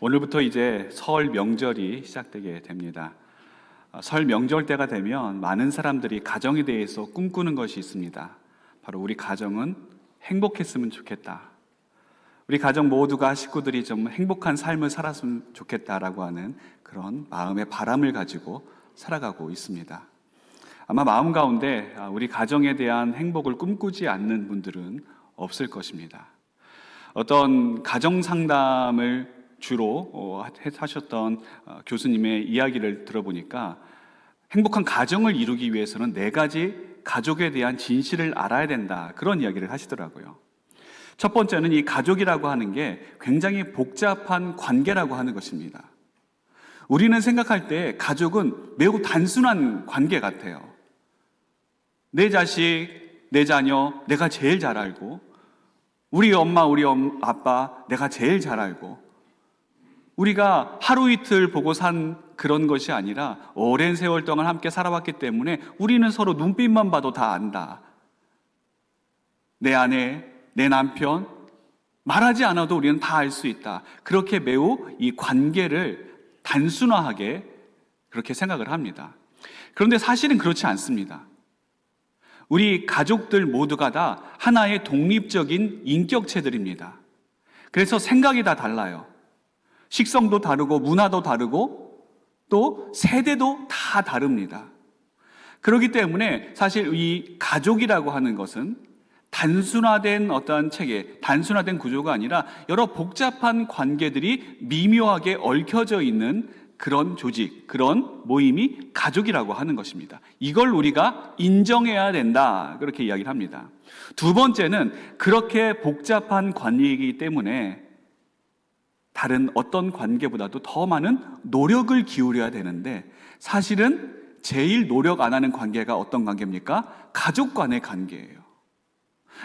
오늘부터 이제 설 명절이 시작되게 됩니다. 설 명절 때가 되면 많은 사람들이 가정에 대해서 꿈꾸는 것이 있습니다. 바로 우리 가정은 행복했으면 좋겠다. 우리 가정 모두가 식구들이 좀 행복한 삶을 살았으면 좋겠다라고 하는 그런 마음의 바람을 가지고 살아가고 있습니다. 아마 마음 가운데 우리 가정에 대한 행복을 꿈꾸지 않는 분들은 없을 것입니다. 어떤 가정 상담을 주로 하셨던 교수님의 이야기를 들어보니까 행복한 가정을 이루기 위해서는 4가지 가족에 대한 진실을 알아야 된다, 그런 이야기를 하시더라고요. 첫 번째는 이 가족이라고 하는 게 굉장히 복잡한 관계라고 하는 것입니다. 우리는 생각할 때 가족은 매우 단순한 관계 같아요. 내 자식, 내 자녀 내가 제일 잘 알고, 우리 엄마, 우리 아빠 내가 제일 잘 알고, 우리가 하루 이틀 보고 산 그런 것이 아니라 오랜 세월 동안 함께 살아왔기 때문에 우리는 서로 눈빛만 봐도 다 안다. 내 아내, 내 남편, 말하지 않아도 우리는 다 알 수 있다. 그렇게 매우 이 관계를 단순화하게 그렇게 생각을 합니다. 그런데 사실은 그렇지 않습니다. 우리 가족들 모두가 다 하나의 독립적인 인격체들입니다. 그래서 생각이 다 달라요. 식성도 다르고 문화도 다르고 또 세대도 다 다릅니다. 그렇기 때문에 사실 이 가족이라고 하는 것은 단순화된 어떠한 체계, 단순화된 구조가 아니라 여러 복잡한 관계들이 미묘하게 얽혀져 있는 그런 조직, 그런 모임이 가족이라고 하는 것입니다. 이걸 우리가 인정해야 된다, 그렇게 이야기를 합니다. 두 번째는 그렇게 복잡한 관계이기 때문에 다른 어떤 관계보다도 더 많은 노력을 기울여야 되는데, 사실은 제일 노력 안 하는 관계가 어떤 관계입니까? 가족 간의 관계예요.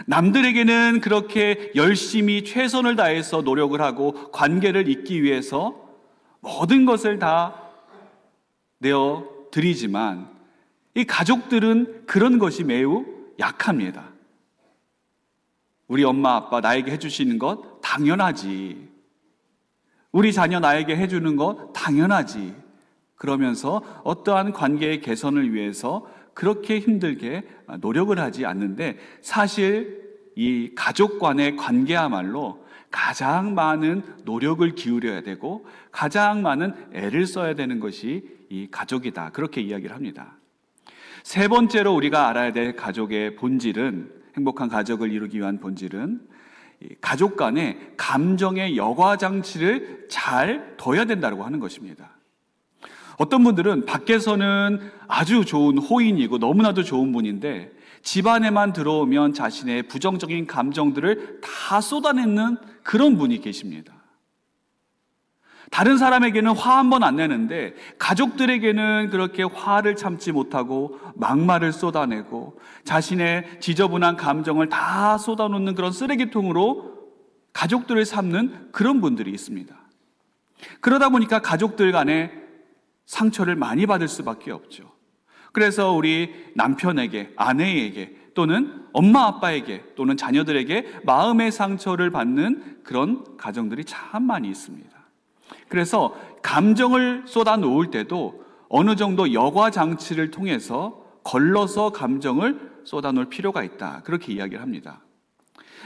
남들에게는 그렇게 열심히 최선을 다해서 노력을 하고 관계를 잇기 위해서 모든 것을 다 내어 드리지만 이 가족들은 그런 것이 매우 약합니다. 우리 엄마 아빠 나에게 해주시는 것 당연하지, 우리 자녀 나에게 해주는 것 당연하지, 그러면서 어떠한 관계의 개선을 위해서 그렇게 힘들게 노력을 하지 않는데, 사실 이 가족 간의 관계야말로 가장 많은 노력을 기울여야 되고 가장 많은 애를 써야 되는 것이 이 가족이다, 그렇게 이야기를 합니다. 세 번째로 우리가 알아야 될 가족의 본질은, 행복한 가족을 이루기 위한 본질은 가족 간의 감정의 여과장치를 잘 둬야 된다고 하는 것입니다. 어떤 분들은 밖에서는 아주 좋은 호인이고 너무나도 좋은 분인데 집안에만 들어오면 자신의 부정적인 감정들을 다 쏟아내는 그런 분이 계십니다. 다른 사람에게는 화 한 번 안 내는데 가족들에게는 그렇게 화를 참지 못하고 막말을 쏟아내고 자신의 지저분한 감정을 다 쏟아놓는 그런 쓰레기통으로 가족들을 삼는 그런 분들이 있습니다. 그러다 보니까 가족들 간에 상처를 많이 받을 수밖에 없죠. 그래서 우리 남편에게, 아내에게 또는 엄마 아빠에게 또는 자녀들에게 마음의 상처를 받는 그런 가정들이 참 많이 있습니다. 그래서 감정을 쏟아 놓을 때도 어느 정도 여과 장치를 통해서 걸러서 감정을 쏟아 놓을 필요가 있다, 그렇게 이야기를 합니다.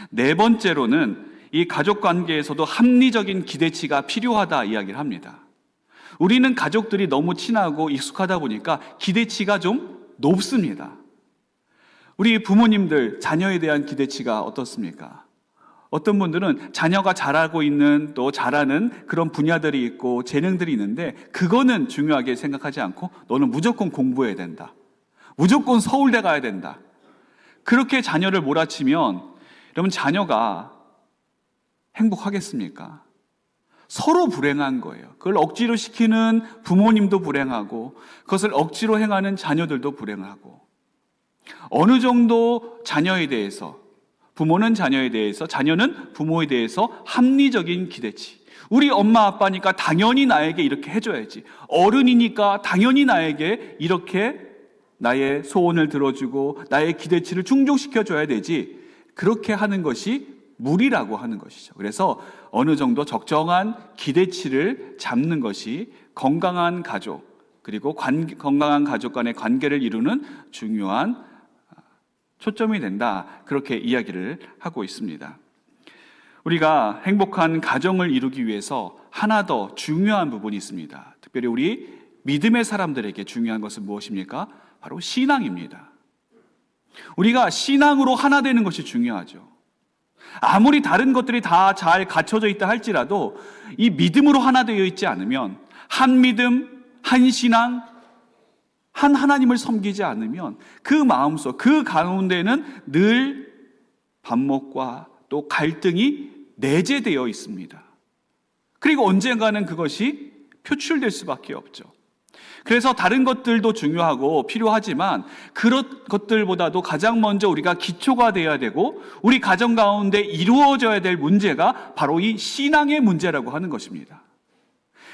네 번째로는 이 가족 관계에서도 합리적인 기대치가 필요하다 이야기를 합니다. 우리는 가족들이 너무 친하고 익숙하다 보니까 기대치가 좀 높습니다. 우리 부모님들 자녀에 대한 기대치가 어떻습니까? 어떤 분들은 자녀가 잘하고 있는, 또 잘하는 그런 분야들이 있고 재능들이 있는데 그거는 중요하게 생각하지 않고 너는 무조건 공부해야 된다, 무조건 서울대 가야 된다, 그렇게 자녀를 몰아치면 여러분 자녀가 행복하겠습니까? 서로 불행한 거예요. 그걸 억지로 시키는 부모님도 불행하고 그것을 억지로 행하는 자녀들도 불행하고, 어느 정도 자녀에 대해서, 부모는 자녀에 대해서, 자녀는 부모에 대해서 합리적인 기대치, 우리 엄마 아빠니까 당연히 나에게 이렇게 해줘야지, 어른이니까 당연히 나에게 이렇게 나의 소원을 들어주고 나의 기대치를 충족시켜줘야 되지, 그렇게 하는 것이 무리라고 하는 것이죠. 그래서 어느 정도 적정한 기대치를 잡는 것이 건강한 가족, 그리고 건강한 가족 간의 관계를 이루는 중요한 초점이 된다. 그렇게 이야기를 하고 있습니다. 우리가 행복한 가정을 이루기 위해서 하나 더 중요한 부분이 있습니다. 특별히 우리 믿음의 사람들에게 중요한 것은 무엇입니까? 바로 신앙입니다. 우리가 신앙으로 하나 되는 것이 중요하죠. 아무리 다른 것들이 다 잘 갖춰져 있다 할지라도 이 믿음으로 하나 되어 있지 않으면, 한 믿음, 한 신앙, 한 하나님을 섬기지 않으면 그 마음속, 그 가운데는 늘 반목과 또 갈등이 내재되어 있습니다. 그리고 언젠가는 그것이 표출될 수밖에 없죠. 그래서 다른 것들도 중요하고 필요하지만 그런 것들보다도 가장 먼저 우리가 기초가 되어야 되고 우리 가정 가운데 이루어져야 될 문제가 바로 이 신앙의 문제라고 하는 것입니다.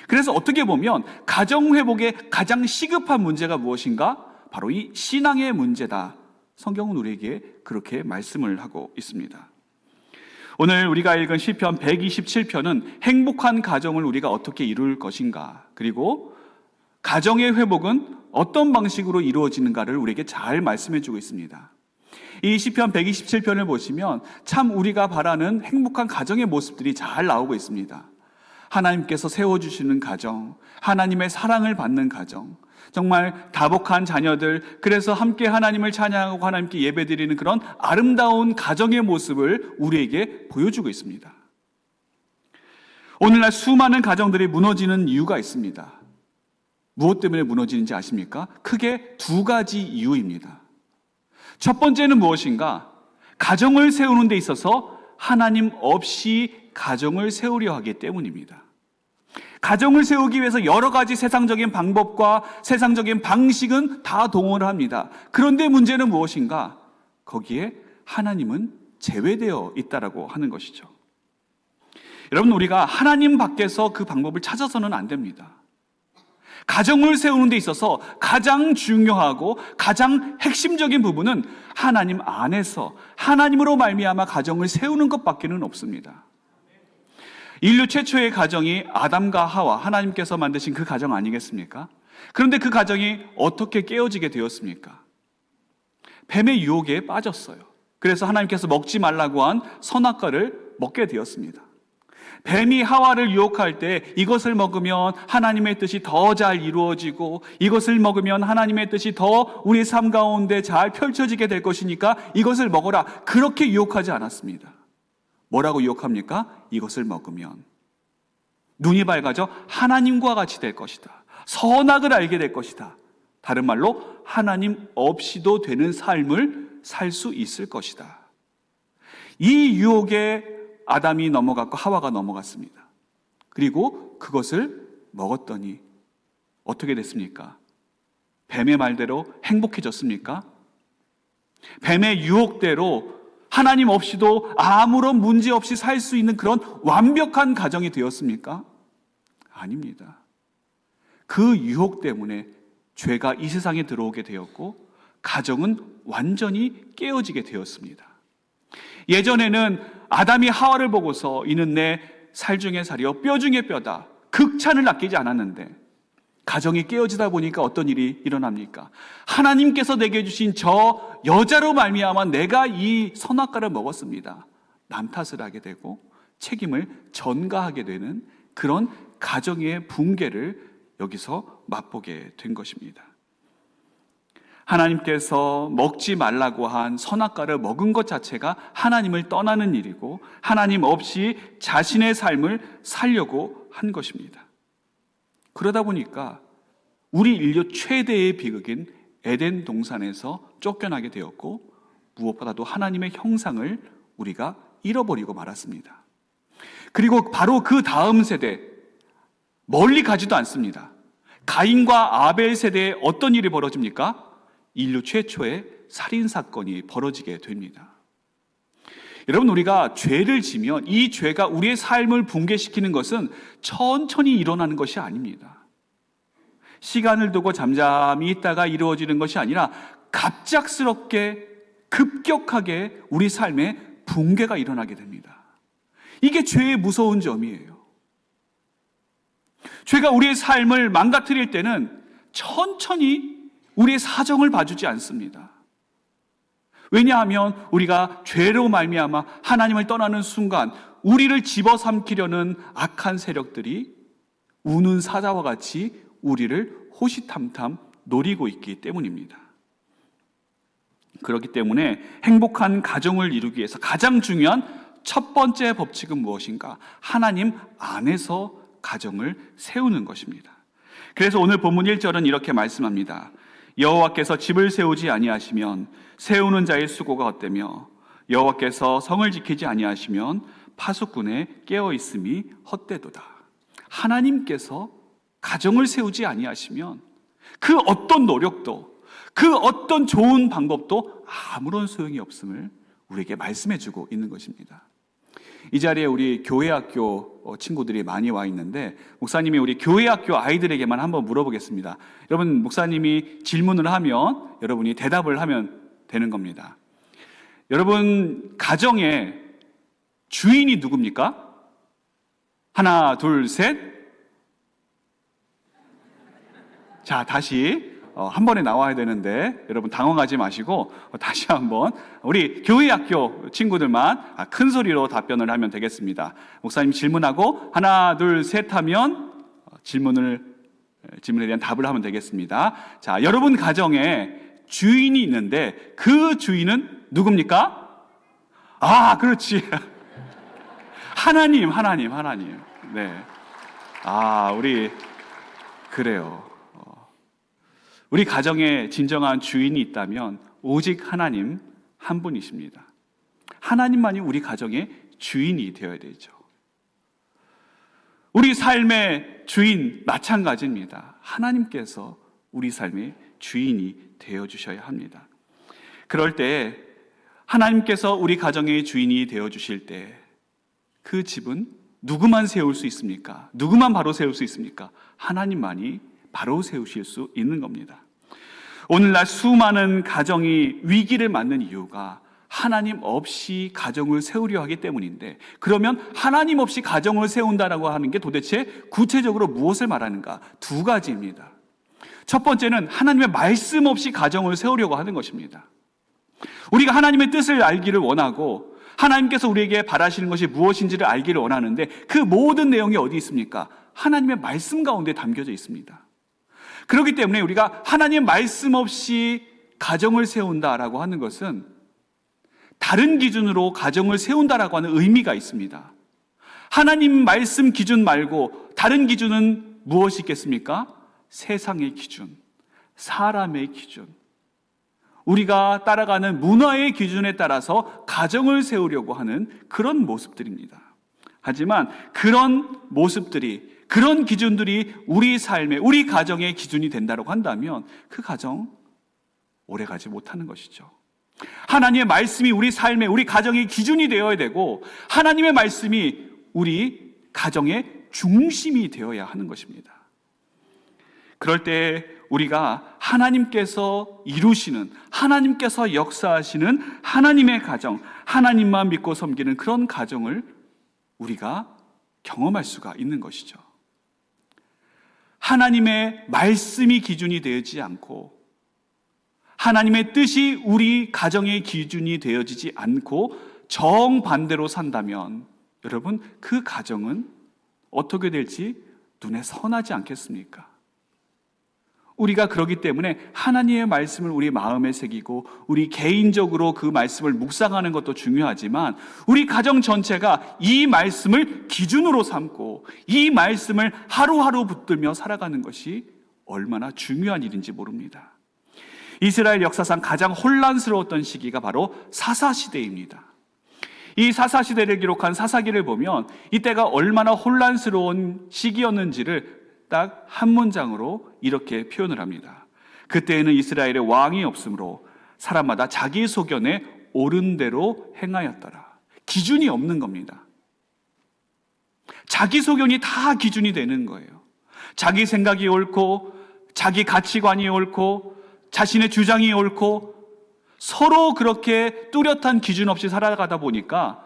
그래서 어떻게 보면 가정 회복의 가장 시급한 문제가 무엇인가? 바로 이 신앙의 문제다. 성경은 우리에게 그렇게 말씀을 하고 있습니다. 오늘 우리가 읽은 시편 127편은 행복한 가정을 우리가 어떻게 이룰 것인가, 그리고 가정의 회복은 어떤 방식으로 이루어지는가를 우리에게 잘 말씀해 주고 있습니다. 이 시편 127편을 보시면 참 우리가 바라는 행복한 가정의 모습들이 잘 나오고 있습니다. 하나님께서 세워주시는 가정, 하나님의 사랑을 받는 가정, 정말 다복한 자녀들, 그래서 함께 하나님을 찬양하고 하나님께 예배드리는 그런 아름다운 가정의 모습을 우리에게 보여주고 있습니다. 오늘날 수많은 가정들이 무너지는 이유가 있습니다. 무엇 때문에 무너지는지 아십니까? 크게 두 가지 이유입니다. 첫 번째는 무엇인가? 가정을 세우는 데 있어서 하나님 없이 가정을 세우려 하기 때문입니다. 가정을 세우기 위해서 여러 가지 세상적인 방법과 세상적인 방식은 다 동원을 합니다. 그런데 문제는 무엇인가? 거기에 하나님은 제외되어 있다라고 하는 것이죠. 여러분, 우리가 하나님 밖에서 그 방법을 찾아서는 안 됩니다. 가정을 세우는 데 있어서 가장 중요하고 가장 핵심적인 부분은 하나님 안에서 하나님으로 말미암아 가정을 세우는 것밖에는 없습니다. 인류 최초의 가정이 아담과 하와, 하나님께서 만드신 그 가정 아니겠습니까? 그런데 그 가정이 어떻게 깨어지게 되었습니까? 뱀의 유혹에 빠졌어요. 그래서 하나님께서 먹지 말라고 한 선악과를 먹게 되었습니다. 뱀이 하와를 유혹할 때 이것을 먹으면 하나님의 뜻이 더 잘 이루어지고 이것을 먹으면 하나님의 뜻이 더 우리 삶 가운데 잘 펼쳐지게 될 것이니까 이것을 먹어라, 그렇게 유혹하지 않았습니다. 뭐라고 유혹합니까? 이것을 먹으면 눈이 밝아져 하나님과 같이 될 것이다. 선악을 알게 될 것이다. 다른 말로 하나님 없이도 되는 삶을 살 수 있을 것이다. 이 유혹에 아담이 넘어갔고 하와가 넘어갔습니다. 그리고 그것을 먹었더니 어떻게 됐습니까? 뱀의 말대로 행복해졌습니까? 뱀의 유혹대로 하나님 없이도 아무런 문제 없이 살 수 있는 그런 완벽한 가정이 되었습니까? 아닙니다. 그 유혹 때문에 죄가 이 세상에 들어오게 되었고 가정은 완전히 깨어지게 되었습니다. 예전에는 아담이 하와를 보고서 이는 내 살 중에 살이요 뼈 중에 뼈다, 극찬을 아끼지 않았는데 가정이 깨어지다 보니까 어떤 일이 일어납니까? 하나님께서 내게 주신 저 여자로 말미암아 내가 이 선악과를 먹었습니다. 남 탓을 하게 되고 책임을 전가하게 되는 그런 가정의 붕괴를 여기서 맛보게 된 것입니다. 하나님께서 먹지 말라고 한 선악과를 먹은 것 자체가 하나님을 떠나는 일이고 하나님 없이 자신의 삶을 살려고 한 것입니다. 그러다 보니까 우리 인류 최대의 비극인 에덴 동산에서 쫓겨나게 되었고 무엇보다도 하나님의 형상을 우리가 잃어버리고 말았습니다. 그리고 바로 그 다음 세대, 멀리 가지도 않습니다. 가인과 아벨 세대에 어떤 일이 벌어집니까? 인류 최초의 살인사건이 벌어지게 됩니다. 여러분, 우리가 죄를 지면 이 죄가 우리의 삶을 붕괴시키는 것은 천천히 일어나는 것이 아닙니다. 시간을 두고 잠잠히 있다가 이루어지는 것이 아니라 갑작스럽게 급격하게 우리 삶에 붕괴가 일어나게 됩니다. 이게 죄의 무서운 점이에요. 죄가 우리의 삶을 망가뜨릴 때는 천천히 우리의 사정을 봐주지 않습니다. 왜냐하면 우리가 죄로 말미암아 하나님을 떠나는 순간 우리를 집어삼키려는 악한 세력들이 우는 사자와 같이 우리를 호시탐탐 노리고 있기 때문입니다. 그렇기 때문에 행복한 가정을 이루기 위해서 가장 중요한 첫 번째 법칙은 무엇인가? 하나님 안에서 가정을 세우는 것입니다. 그래서 오늘 본문 1절은 이렇게 말씀합니다. 여호와께서 집을 세우지 아니하시면 세우는 자의 수고가 헛되며 여호와께서 성을 지키지 아니하시면 파수꾼의 깨어 있음이 헛되도다. 하나님께서 가정을 세우지 아니하시면 그 어떤 노력도 그 어떤 좋은 방법도 아무런 소용이 없음을 우리에게 말씀해 주고 있는 것입니다. 이 자리에 우리 교회학교 친구들이 많이 와 있는데 목사님이 우리 교회학교 아이들에게만 한번 물어보겠습니다. 여러분, 목사님이 질문을 하면 여러분이 대답을 하면 되는 겁니다. 여러분 가정의 주인이 누굽니까? 하나, 둘, 셋. 자, 다시 한 번에 나와야 되는데 여러분 당황하지 마시고 다시 한번 우리 교회학교 친구들만 큰 소리로 답변을 하면 되겠습니다. 목사님 질문하고 하나, 둘, 셋 하면 질문에 대한 답을 하면 되겠습니다. 자, 여러분 가정에 주인이 있는데 그 주인은 누굽니까? 아, 그렇지. 하나님. 네. 아, 우리 그래요. 우리 가정에 진정한 주인이 있다면 오직 하나님 한 분이십니다. 하나님만이 우리 가정의 주인이 되어야 되죠. 우리 삶의 주인 마찬가지입니다. 하나님께서 우리 삶의 주인이 되어주셔야 합니다. 그럴 때 하나님께서 우리 가정의 주인이 되어주실 때 그 집은 누구만 세울 수 있습니까? 누구만 바로 세울 수 있습니까? 하나님만이 바로 세우실 수 있는 겁니다. 오늘날 수많은 가정이 위기를 맞는 이유가 하나님 없이 가정을 세우려 하기 때문인데, 그러면 하나님 없이 가정을 세운다라고 하는 게 도대체 구체적으로 무엇을 말하는가? 두 가지입니다. 첫 번째는 하나님의 말씀 없이 가정을 세우려고 하는 것입니다. 우리가 하나님의 뜻을 알기를 원하고 하나님께서 우리에게 바라시는 것이 무엇인지를 알기를 원하는데 그 모든 내용이 어디 있습니까? 하나님의 말씀 가운데 담겨져 있습니다. 그렇기 때문에 우리가 하나님 말씀 없이 가정을 세운다라고 하는 것은 다른 기준으로 가정을 세운다라고 하는 의미가 있습니다. 하나님 말씀 기준 말고 다른 기준은 무엇이 있겠습니까? 세상의 기준, 사람의 기준, 우리가 따라가는 문화의 기준에 따라서 가정을 세우려고 하는 그런 모습들입니다. 하지만 그런 모습들이, 그런 기준들이 우리 삶의, 우리 가정의 기준이 된다고 한다면 그 가정 오래가지 못하는 것이죠. 하나님의 말씀이 우리 삶의, 우리 가정의 기준이 되어야 되고 하나님의 말씀이 우리 가정의 중심이 되어야 하는 것입니다. 그럴 때 우리가 하나님께서 이루시는, 하나님께서 역사하시는 하나님의 가정, 하나님만 믿고 섬기는 그런 가정을 우리가 경험할 수가 있는 것이죠. 하나님의 말씀이 기준이 되지 않고 하나님의 뜻이 우리 가정의 기준이 되어지지 않고 정반대로 산다면 여러분 그 가정은 어떻게 될지 눈에 선하지 않겠습니까? 우리가 그러기 때문에 하나님의 말씀을 우리 마음에 새기고 우리 개인적으로 그 말씀을 묵상하는 것도 중요하지만 우리 가정 전체가 이 말씀을 기준으로 삼고 이 말씀을 하루하루 붙들며 살아가는 것이 얼마나 중요한 일인지 모릅니다. 이스라엘 역사상 가장 혼란스러웠던 시기가 바로 사사시대입니다. 이 사사시대를 기록한 사사기를 보면 이때가 얼마나 혼란스러운 시기였는지를 딱 한 문장으로 이렇게 표현을 합니다. 그때에는 이스라엘에 왕이 없으므로 사람마다 자기 소견에 옳은 대로 행하였더라. 기준이 없는 겁니다. 자기 소견이 다 기준이 되는 거예요. 자기 생각이 옳고 자기 가치관이 옳고 자신의 주장이 옳고 서로 그렇게 뚜렷한 기준 없이 살아가다 보니까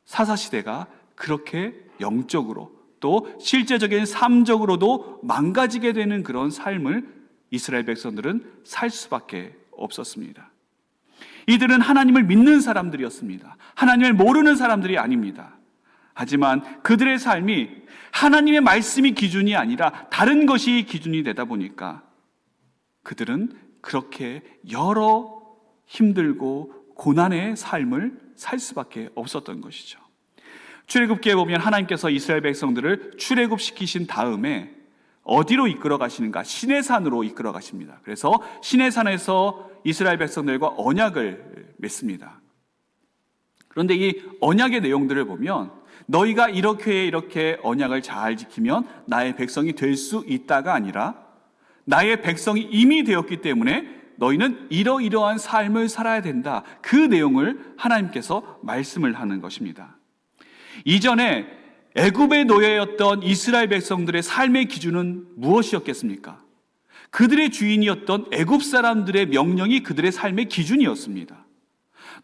사사시대가 그렇게 영적으로 또 실제적인 삶적으로도 망가지게 되는 그런 삶을 이스라엘 백성들은 살 수밖에 없었습니다. 이들은 하나님을 믿는 사람들이었습니다. 하나님을 모르는 사람들이 아닙니다. 하지만 그들의 삶이 하나님의 말씀이 기준이 아니라 다른 것이 기준이 되다 보니까 그들은 그렇게 여러 힘들고 고난의 삶을 살 수밖에 없었던 것이죠. 출애굽기에 보면 하나님께서 이스라엘 백성들을 출애굽시키신 다음에 어디로 이끌어 가시는가? 시내산으로 이끌어 가십니다. 그래서 시내산에서 이스라엘 백성들과 언약을 맺습니다. 그런데 이 언약의 내용들을 보면 너희가 이렇게 언약을 잘 지키면 나의 백성이 될 수 있다가 아니라 나의 백성이 이미 되었기 때문에 너희는 이러이러한 삶을 살아야 된다. 그 내용을 하나님께서 말씀을 하는 것입니다. 이전에 애굽의 노예였던 이스라엘 백성들의 삶의 기준은 무엇이었겠습니까? 그들의 주인이었던 애굽 사람들의 명령이 그들의 삶의 기준이었습니다.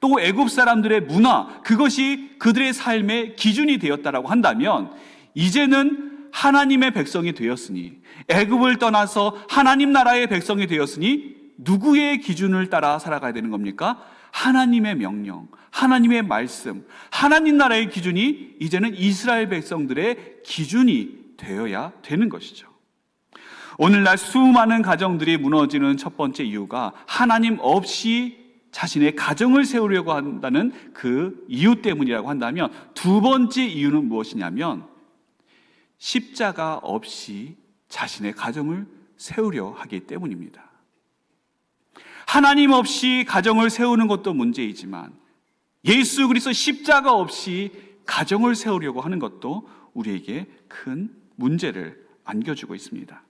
또 애굽 사람들의 문화, 그것이 그들의 삶의 기준이 되었다라고 한다면 이제는 하나님의 백성이 되었으니, 애굽을 떠나서 하나님 나라의 백성이 되었으니 누구의 기준을 따라 살아가야 되는 겁니까? 하나님의 명령, 하나님의 말씀, 하나님 나라의 기준이 이제는 이스라엘 백성들의 기준이 되어야 되는 것이죠. 오늘날 수많은 가정들이 무너지는 첫 번째 이유가 하나님 없이 자신의 가정을 세우려고 한다는 그 이유 때문이라고 한다면, 두 번째 이유는 무엇이냐면 십자가 없이 자신의 가정을 세우려 하기 때문입니다. 하나님 없이 가정을 세우는 것도 문제이지만 예수 그리스도 십자가 없이 가정을 세우려고 하는 것도 우리에게 큰 문제를 안겨주고 있습니다.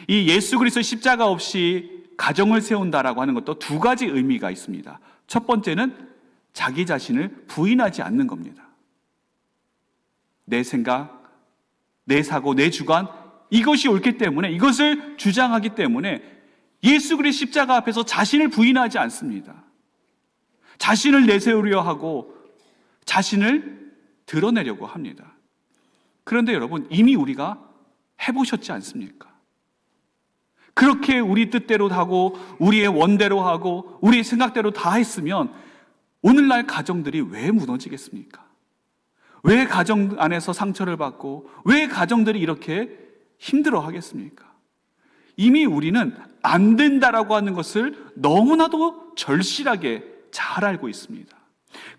이 예수 그리스도 십자가 없이 가정을 세운다라고 하는 것도 두 가지 의미가 있습니다. 첫 번째는 자기 자신을 부인하지 않는 겁니다. 내 생각, 내 사고, 내 주관, 이것이 옳기 때문에, 이것을 주장하기 때문에 예수 그리스도 십자가 앞에서 자신을 부인하지 않습니다. 자신을 내세우려 하고 자신을 드러내려고 합니다. 그런데 여러분, 이미 우리가 해보셨지 않습니까? 그렇게 우리 뜻대로 하고 우리의 원대로 하고 우리의 생각대로 다 했으면 오늘날 가정들이 왜 무너지겠습니까? 왜 가정 안에서 상처를 받고 왜 가정들이 이렇게 힘들어 하겠습니까? 이미 우리는 안 된다라고 하는 것을 너무나도 절실하게 잘 알고 있습니다.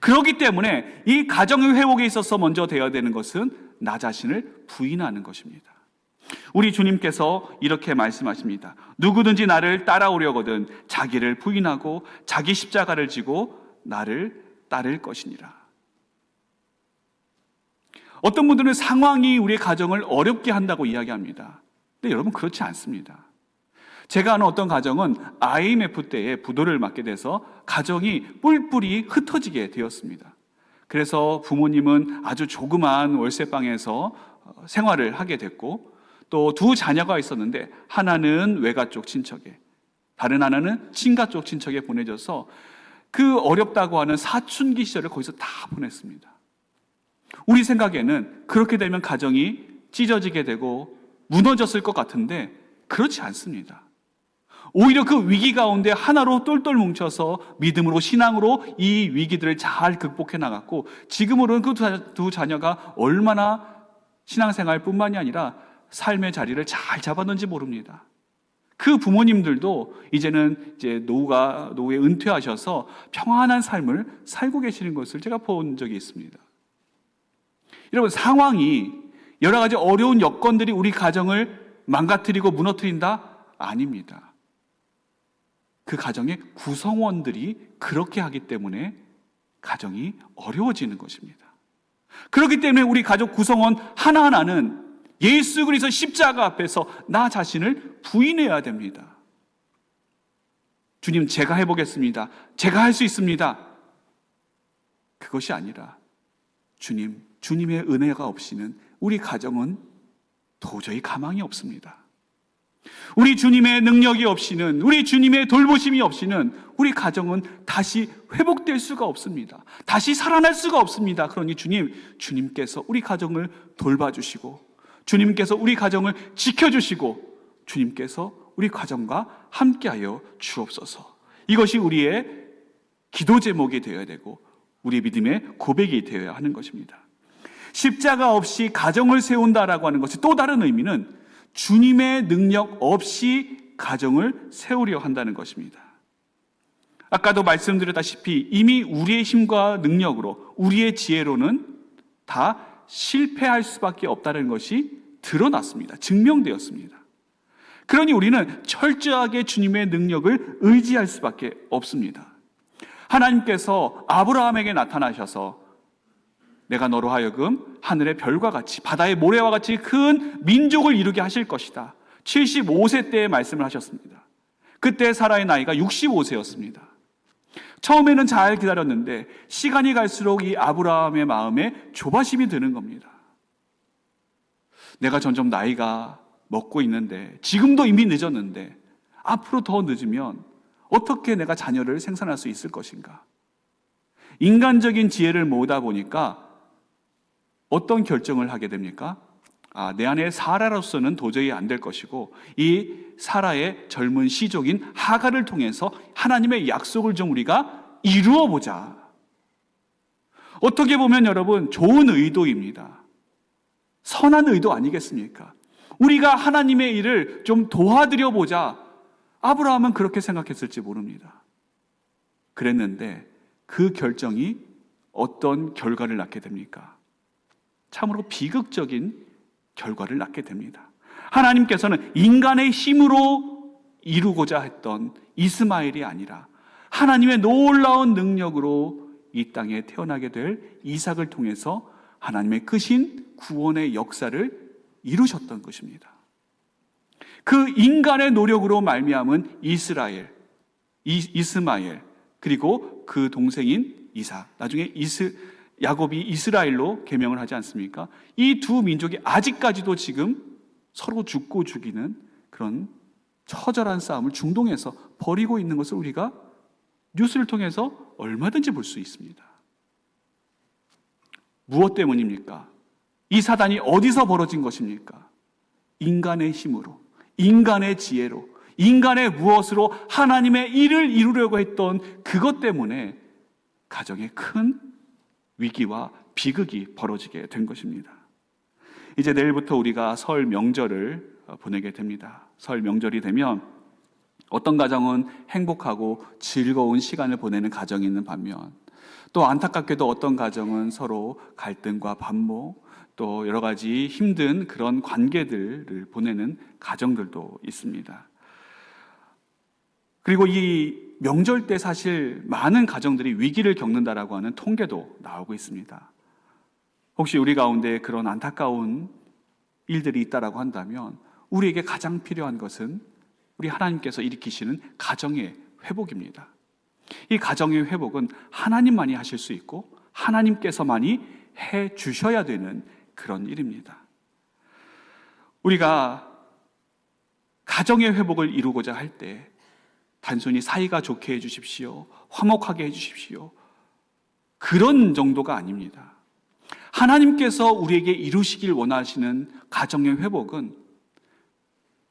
그렇기 때문에 이 가정의 회복에 있어서 먼저 되어야 되는 것은 나 자신을 부인하는 것입니다. 우리 주님께서 이렇게 말씀하십니다. 누구든지 나를 따라오려거든 자기를 부인하고 자기 십자가를 지고 나를 따를 것이니라. 어떤 분들은 상황이 우리의 가정을 어렵게 한다고 이야기합니다. 근데 여러분, 그렇지 않습니다. 제가 아는 어떤 가정은 IMF 때에 부도를 맞게 돼서 가정이 뿔뿔이 흩어지게 되었습니다. 그래서 부모님은 아주 조그만 월세방에서 생활을 하게 됐고, 또 두 자녀가 있었는데 하나는 외가 쪽 친척에, 다른 하나는 친가 쪽 친척에 보내져서 그 어렵다고 하는 사춘기 시절을 거기서 다 보냈습니다. 우리 생각에는 그렇게 되면 가정이 찢어지게 되고 무너졌을 것 같은데 그렇지 않습니다. 오히려 그 위기 가운데 하나로 똘똘 뭉쳐서 믿음으로, 신앙으로 이 위기들을 잘 극복해 나갔고, 지금으로는 그 두 자녀가 얼마나 신앙생활뿐만이 아니라 삶의 자리를 잘 잡았는지 모릅니다. 그 부모님들도 이제는 노후에 은퇴하셔서 평안한 삶을 살고 계시는 것을 제가 본 적이 있습니다. 여러분, 상황이, 여러 가지 어려운 여건들이 우리 가정을 망가뜨리고 무너뜨린다? 아닙니다. 그 가정의 구성원들이 그렇게 하기 때문에 가정이 어려워지는 것입니다. 그렇기 때문에 우리 가족 구성원 하나하나는 예수 그리스도 십자가 앞에서 나 자신을 부인해야 됩니다. 주님, 제가 해보겠습니다. 제가 할 수 있습니다. 그것이 아니라 주님의 은혜가 없이는 우리 가정은 도저히 가망이 없습니다. 우리 주님의 능력이 없이는, 우리 주님의 돌보심이 없이는 우리 가정은 다시 회복될 수가 없습니다. 다시 살아날 수가 없습니다. 그러니 주님께서 우리 가정을 돌봐주시고, 주님께서 우리 가정을 지켜주시고, 주님께서 우리 가정과 함께하여 주옵소서. 이것이 우리의 기도 제목이 되어야 되고 우리 믿음의 고백이 되어야 하는 것입니다. 십자가 없이 가정을 세운다라고 하는 것이 또 다른 의미는 주님의 능력 없이 가정을 세우려 한다는 것입니다. 아까도 말씀드렸다시피 이미 우리의 힘과 능력으로, 우리의 지혜로는 다 실패할 수밖에 없다는 것이 드러났습니다. 증명되었습니다. 그러니 우리는 철저하게 주님의 능력을 의지할 수밖에 없습니다. 하나님께서 아브라함에게 나타나셔서 내가 너로 하여금 하늘의 별과 같이, 바다의 모래와 같이 큰 민족을 이루게 하실 것이다. 75세 때에 말씀을 하셨습니다. 그때 사라의 나이가 65세였습니다. 처음에는 잘 기다렸는데 시간이 갈수록 이 아브라함의 마음에 조바심이 드는 겁니다. 내가 점점 나이가 먹고 있는데, 지금도 이미 늦었는데 앞으로 더 늦으면 어떻게 내가 자녀를 생산할 수 있을 것인가? 인간적인 지혜를 모으다 보니까 어떤 결정을 하게 됩니까? 내 안에 사라로서는 도저히 안 될 것이고 이 사라의 젊은 시족인 하갈을 통해서 하나님의 약속을 좀 우리가 이루어 보자. 어떻게 보면 여러분, 좋은 의도입니다. 선한 의도 아니겠습니까? 우리가 하나님의 일을 좀 도와드려 보자. 아브라함은 그렇게 생각했을지 모릅니다. 그랬는데 그 결정이 어떤 결과를 낳게 됩니까? 참으로 비극적인 결과를 낳게 됩니다. 하나님께서는 인간의 힘으로 이루고자 했던 이스마엘이 아니라 하나님의 놀라운 능력으로 이 땅에 태어나게 될 이삭을 통해서 하나님의 크신 구원의 역사를 이루셨던 것입니다. 그 인간의 노력으로 말미암은 이스마엘, 그리고 그 동생인 이삭, 나중에 야곱이 이스라엘로 계명을 하지 않습니까? 이 두 민족이 아직까지도 지금 서로 죽고 죽이는 그런 처절한 싸움을 중동에서 벌이고 있는 것을 우리가 뉴스를 통해서 얼마든지 볼 수 있습니다. 무엇 때문입니까? 이 사단이 어디서 벌어진 것입니까? 인간의 힘으로, 인간의 지혜로, 인간의 무엇으로 하나님의 일을 이루려고 했던 그것 때문에 가정에 큰 위기와 비극이 벌어지게 된 것입니다. 이제 내일부터 우리가 설 명절을 보내게 됩니다. 설 명절이 되면 어떤 가정은 행복하고 즐거운 시간을 보내는 가정이 있는 반면, 또 안타깝게도 어떤 가정은 서로 갈등과 반목, 또 여러 가지 힘든 그런 관계들을 보내는 가정들도 있습니다. 그리고 이 명절 때 사실 많은 가정들이 위기를 겪는다라고 하는 통계도 나오고 있습니다. 혹시 우리 가운데 그런 안타까운 일들이 있다라고 한다면 우리에게 가장 필요한 것은 우리 하나님께서 일으키시는 가정의 회복입니다. 이 가정의 회복은 하나님만이 하실 수 있고 하나님께서만이 해 주셔야 되는 그런 일입니다. 우리가 가정의 회복을 이루고자 할 때 단순히 사이가 좋게 해주십시오, 화목하게 해주십시오, 그런 정도가 아닙니다. 하나님께서 우리에게 이루시길 원하시는 가정의 회복은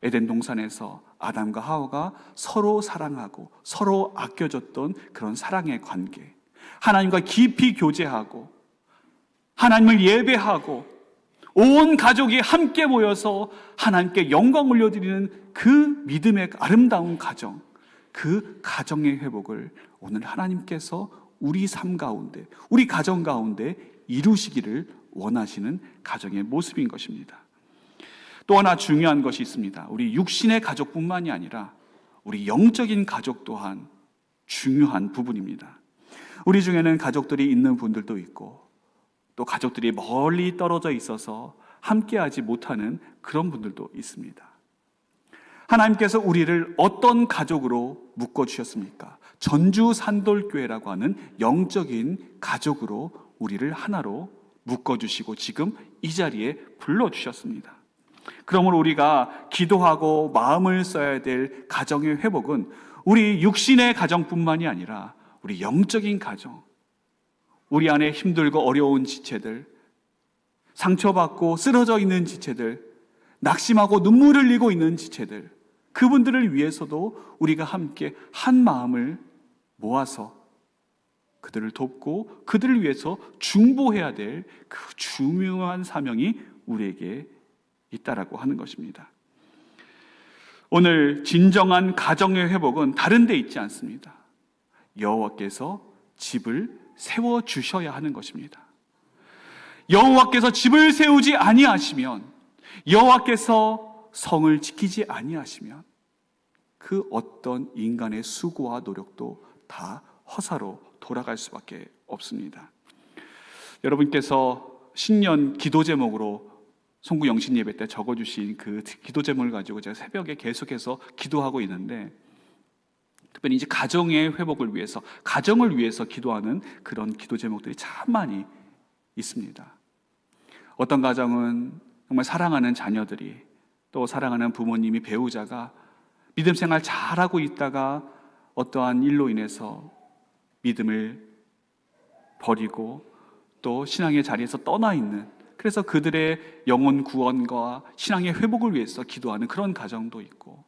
에덴 동산에서 아담과 하와가 서로 사랑하고 서로 아껴줬던 그런 사랑의 관계, 하나님과 깊이 교제하고 하나님을 예배하고 온 가족이 함께 모여서 하나님께 영광 올려드리는 그 믿음의 아름다운 가정, 그 가정의 회복을 오늘 하나님께서 우리 삶 가운데, 우리 가정 가운데 이루시기를 원하시는 가정의 모습인 것입니다. 또 하나 중요한 것이 있습니다. 우리 육신의 가족뿐만이 아니라 우리 영적인 가족 또한 중요한 부분입니다. 우리 중에는 가족들이 있는 분들도 있고 또 가족들이 멀리 떨어져 있어서 함께하지 못하는 그런 분들도 있습니다. 하나님께서 우리를 어떤 가족으로 묶어주셨습니까? 전주 산돌교회라고 하는 영적인 가족으로 우리를 하나로 묶어주시고 지금 이 자리에 불러주셨습니다. 그러므로 우리가 기도하고 마음을 써야 될 가정의 회복은 우리 육신의 가정뿐만이 아니라 우리 영적인 가정, 우리 안에 힘들고 어려운 지체들, 상처받고 쓰러져 있는 지체들, 낙심하고 눈물을 흘리고 있는 지체들, 그분들을 위해서도 우리가 함께 한 마음을 모아서 그들을 돕고 그들을 위해서 중보해야 될 그 중요한 사명이 우리에게 있다라고 하는 것입니다. 오늘 진정한 가정의 회복은 다른 데 있지 않습니다. 여호와께서 집을 세워 주셔야 하는 것입니다. 여호와께서 집을 세우지 아니하시면, 여호와께서 성을 지키지 아니하시면 그 어떤 인간의 수고와 노력도 다 허사로 돌아갈 수밖에 없습니다. 여러분께서 신년 기도 제목으로 송구 영신 예배 때 적어주신 그 기도 제목을 가지고 제가 새벽에 계속해서 기도하고 있는데, 특별히 이제 가정의 회복을 위해서, 가정을 위해서 기도하는 그런 기도 제목들이 참 많이 있습니다. 어떤 가정은 정말 사랑하는 자녀들이, 또 사랑하는 부모님이, 배우자가 믿음 생활 잘하고 있다가 어떠한 일로 인해서 믿음을 버리고 또 신앙의 자리에서 떠나 있는, 그래서 그들의 영혼 구원과 신앙의 회복을 위해서 기도하는 그런 가정도 있고,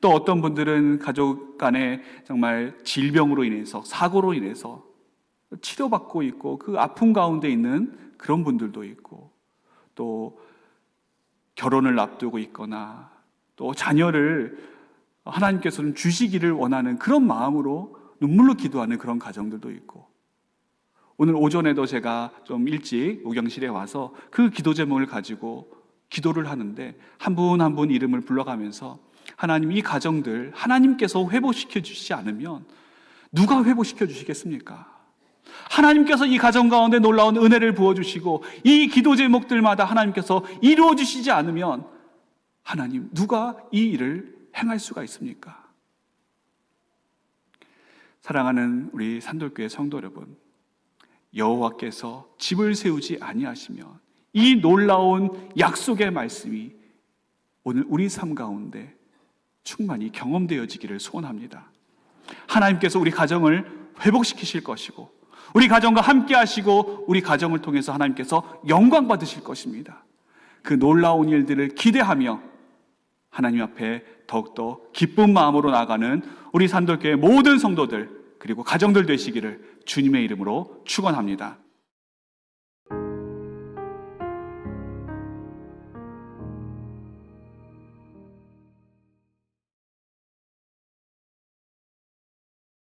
또 어떤 분들은 가족 간에 정말 질병으로 인해서, 사고로 인해서 치료받고 있고 그 아픔 가운데 있는 그런 분들도 있고, 또 결혼을 앞두고 있거나 또 자녀를 하나님께서는 주시기를 원하는 그런 마음으로 눈물로 기도하는 그런 가정들도 있고, 오늘 오전에도 제가 좀 일찍 우경실에 와서 그 기도 제목을 가지고 기도를 하는데, 한 분 한 분 이름을 불러가면서 하나님, 이 가정들 하나님께서 회복시켜 주시지 않으면 누가 회복시켜 주시겠습니까? 하나님께서 이 가정 가운데 놀라운 은혜를 부어주시고 이 기도 제목들마다 하나님께서 이루어 주시지 않으면 하나님, 누가 이 일을 행할 수가 있습니까? 사랑하는 우리 산돌교회 성도 여러분, 여호와께서 집을 세우지 아니하시면 이 놀라운 약속의 말씀이 오늘 우리 삶 가운데 충만히 경험되어지기를 소원합니다. 하나님께서 우리 가정을 회복시키실 것이고, 우리 가정과 함께 하시고, 우리 가정을 통해서 하나님께서 영광 받으실 것입니다. 그 놀라운 일들을 기대하며 하나님 앞에 더욱더 기쁜 마음으로 나아가는 우리 산돌교회 모든 성도들, 그리고 가정들 되시기를 주님의 이름으로 축원합니다.